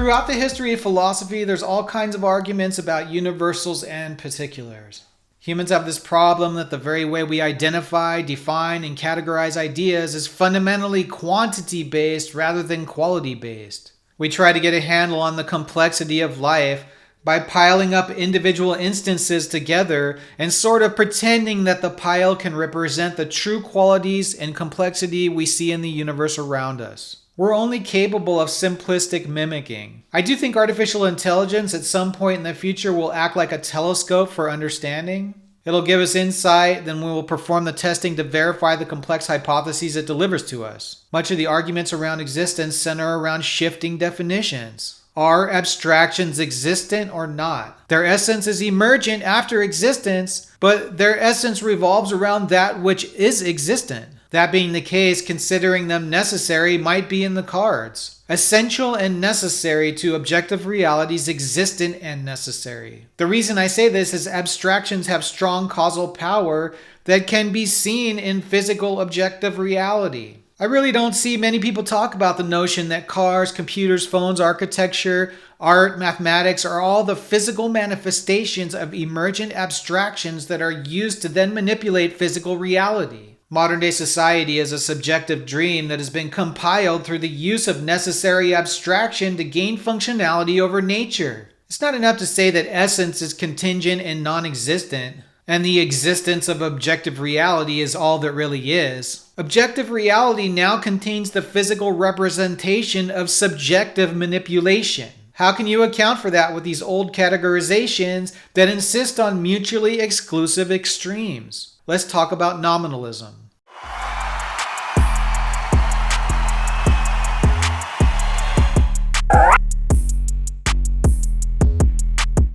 Throughout the history of philosophy, there's all kinds of arguments about universals and particulars. Humans have this problem that the very way we identify, define, and categorize ideas is fundamentally quantity-based rather than quality-based. We try to get a handle on the complexity of life by piling up individual instances together and sort of pretending that the pile can represent the true qualities and complexity we see in the universe around us. We're only capable of simplistic mimicking. I do think artificial intelligence at some point in the future will act like a telescope for understanding. It'll give us insight, then we will perform the testing to verify the complex hypotheses it delivers to us. Much of the arguments around existence center around shifting definitions. Are abstractions existent or not? Their essence is emergent after existence, but their essence revolves around that which is existent. That being the case, considering them necessary might be in the cards. Essential and necessary to objective realities, existent and necessary. The reason I say this is abstractions have strong causal power that can be seen in physical objective reality. I really don't see many people talk about the notion that cars, computers, phones, architecture, art, mathematics are all the physical manifestations of emergent abstractions that are used to then manipulate physical reality. Modern day society is a subjective dream that has been compiled through the use of necessary abstraction to gain functionality over nature. It's not enough to say that essence is contingent and non-existent, and the existence of objective reality is all that really is. Objective reality now contains the physical representation of subjective manipulation. How can you account for that with these old categorizations that insist on mutually exclusive extremes? Let's talk about nominalism.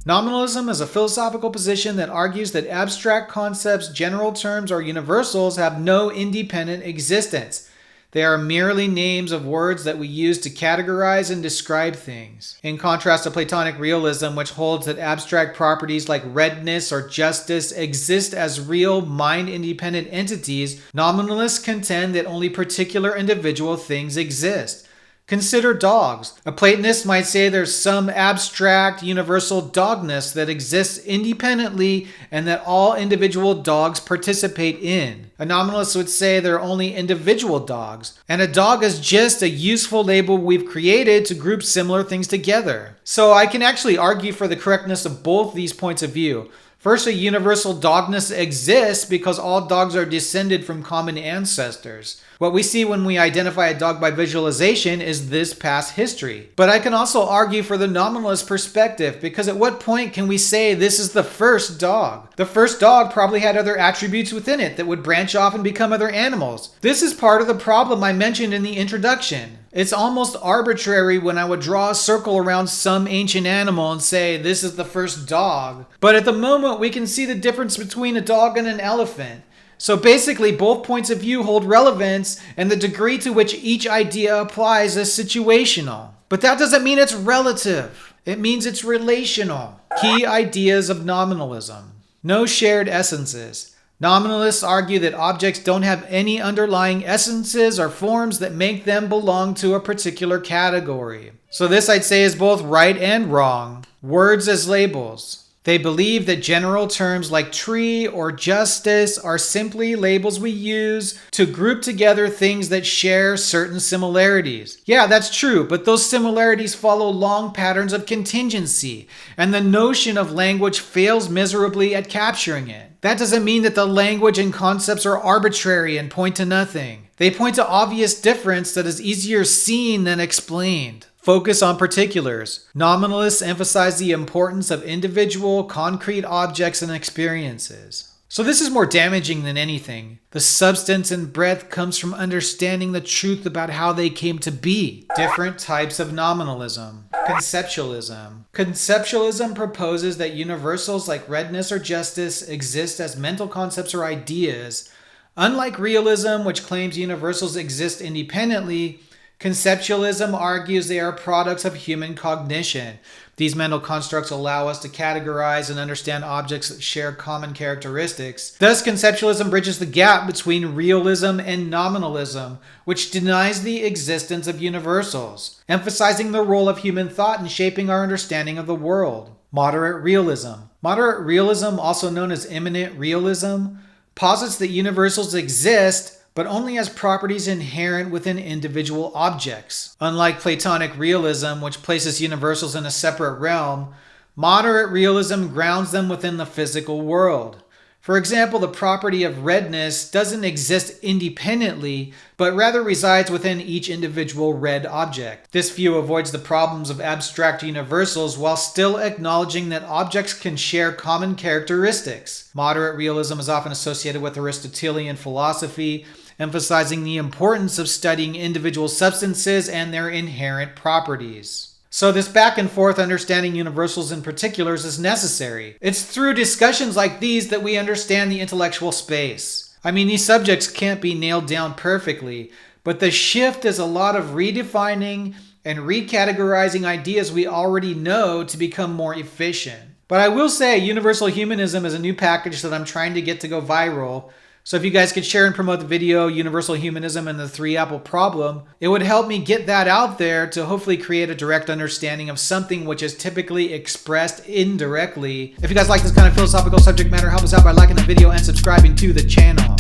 Nominalism is a philosophical position that argues that abstract concepts, general terms, or universals have no independent existence. They are merely names of words that we use to categorize and describe things. In contrast to Platonic realism, which holds that abstract properties like redness or justice exist as real, mind-independent entities, nominalists contend that only particular individual things exist. Consider dogs. A Platonist might say there's some abstract, universal dogness that exists independently and that all individual dogs participate in. A nominalist would say there are only individual dogs, and a dog is just a useful label we've created to group similar things together. So I can actually argue for the correctness of both these points of view. First, a universal dogness exists because all dogs are descended from common ancestors. What we see when we identify a dog by visualization is this past history. But I can also argue for the nominalist perspective, because at what point can we say this is the first dog? The first dog probably had other attributes within it that would branch off and become other animals. This is part of the problem I mentioned in the introduction. It's almost arbitrary when I would draw a circle around some ancient animal and say this is the first dog. But at the moment we can see the difference between a dog and an elephant. So basically both points of view hold relevance, and the degree to which each idea applies is situational. But that doesn't mean it's relative. It means it's relational. Key ideas of nominalism. No shared essences. Nominalists argue that objects don't have any underlying essences or forms that make them belong to a particular category. So this, I'd say, is both right and wrong. Words as labels. They believe that general terms like tree or justice are simply labels we use to group together things that share certain similarities. Yeah, that's true, but those similarities follow long patterns of contingency, and the notion of language fails miserably at capturing it. That doesn't mean that the language and concepts are arbitrary and point to nothing. They point to obvious difference that is easier seen than explained. Focus on particulars. Nominalists emphasize the importance of individual, concrete objects and experiences. So this is more damaging than anything. The substance and breadth comes from understanding the truth about how they came to be. Different types of nominalism. Conceptualism. Conceptualism proposes that universals like redness or justice exist as mental concepts or ideas. Unlike realism, which claims universals exist independently, Conceptualism argues they are products of human cognition. These mental constructs allow us to categorize and understand objects that share common characteristics. Thus, conceptualism bridges the gap between realism and nominalism, which denies the existence of universals, emphasizing the role of human thought in shaping our understanding of the world. Moderate realism. Moderate realism, also known as immanent realism, posits that universals exist, but only as properties inherent within individual objects. Unlike Platonic realism, which places universals in a separate realm, moderate realism grounds them within the physical world. For example, the property of redness doesn't exist independently, but rather resides within each individual red object. This view avoids the problems of abstract universals while still acknowledging that objects can share common characteristics. Moderate realism is often associated with Aristotelian philosophy, emphasizing the importance of studying individual substances and their inherent properties. So this back and forth understanding universals and particulars is necessary. It's through discussions like these that we understand the intellectual space. I mean, these subjects can't be nailed down perfectly, but the shift is a lot of redefining and recategorizing ideas we already know to become more efficient. But I will say universal humanism is a new package that I'm trying to get to go viral. So if you guys could share and promote the video, Universal Humanism and the Three Apple Problem, it would help me get that out there to hopefully create a direct understanding of something which is typically expressed indirectly. If you guys like this kind of philosophical subject matter, help us out by liking the video and subscribing to the channel.